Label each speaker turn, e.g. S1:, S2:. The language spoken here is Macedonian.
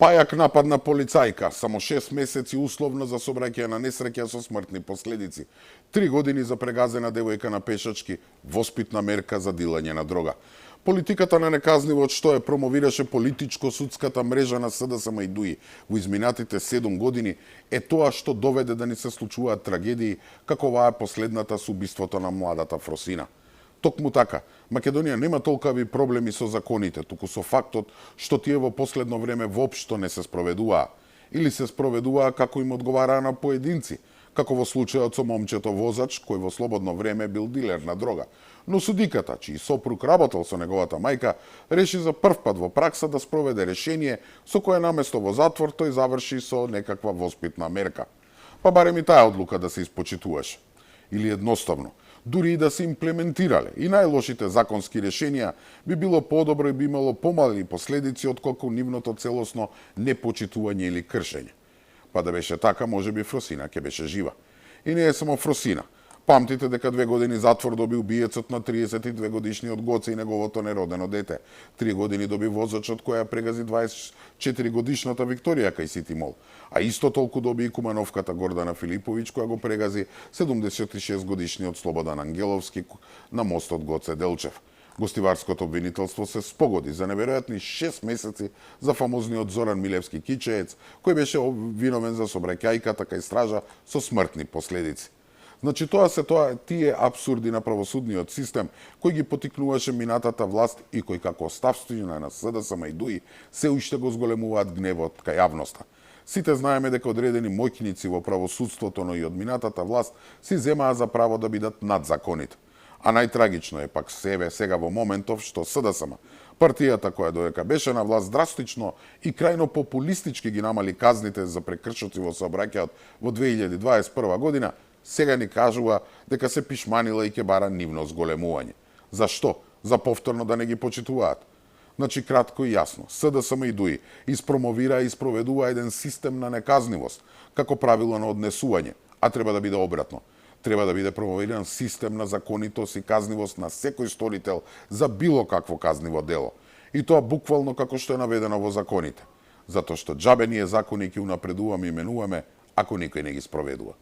S1: Пајак напад на полицајка, само 6 месеци условно за сообраќај на несреќа со смртни последици. 3 години за прегазена девојка на пешачки, воспитна мерка за дилање на дрога. Политиката на неказнивот што е промовираше политичко-судската мрежа на СДСМ и ДУИ во изминатите 7 години е тоа што доведе да ни се случуваат трагедии како оваа последната со убиството на младата Фросина. Токму така, Македонија нема толкави проблеми со законите, туку со фактот што тие во последно време воопшто не се спроведуваа. Или се спроведуваа како им одговараа на поединци, како во случајот со момчето возач, кој во слободно време бил дилер на дрога. Но судиката, чиј сопруг работел со неговата мајка, реши за прв пат во пракса да спроведе решение со кое наместо во затвор тој заврши со некаква воспитна мерка. Па барем и таа одлука да се испочитуваше. Или едноставно, дури и да се имплементирале и најлошите законски решенија, би било подобро и би имало помали последици отколку нивното целосно непочитување или кршење. Па да беше така, може би Фросина ќе беше жива. И не е само Фросина. Памтите дека 2 години затвор доби убиецот на 32 годишниот Гоце и неговото неродено дете. 3 години доби возачот која прегази 24 годишната Викторија кај Сити Мол. А исто толку доби и кумановката Гордана Филиповиќ која го прегази 76 годишниот Слободан Ангеловски на мостот Гоце Делчев. Гостиварското обвинителство се спогоди за неверојатни 6 месеци за фамозниот Зоран Милевски Кичеец, кој беше обвиновен за сообраќајката кај стража со смртни последици. Значи тоа тие апсурди на правосудниот систем кој ги потикнуваше минатата власт и кој како оставштина на СДСМ и ДУИ се уште го зголемуваат гневот кај јавноста. Сите знаеме дека одредени моќници во правосудството, но и од минатата власт си земаа за право да бидат над законите. А најтрагично е пак сега во моментов што СДСМ, партијата која додека беше на власт драстично и крајно популистички ги намали казните за прекршоци во сообраќајот во 2021 година, сега ни кажува дека се пишманила и ќе бара нивно зголемување. Зашто? За повторно да не ги почитуваат. Значи, кратко и јасно, СДСМ и ДУИ испромовира и спроведува еден систем на неказнивост, како правило на однесување, а треба да биде обратно. Треба да биде промовиран систем на законитост и казнивост на секој сторител за било какво казниво дело. И тоа буквално како што е наведено во законите. Затоа што џабе ние закони ќе унапредуваме и менуваме, ако никој не ги спроведува.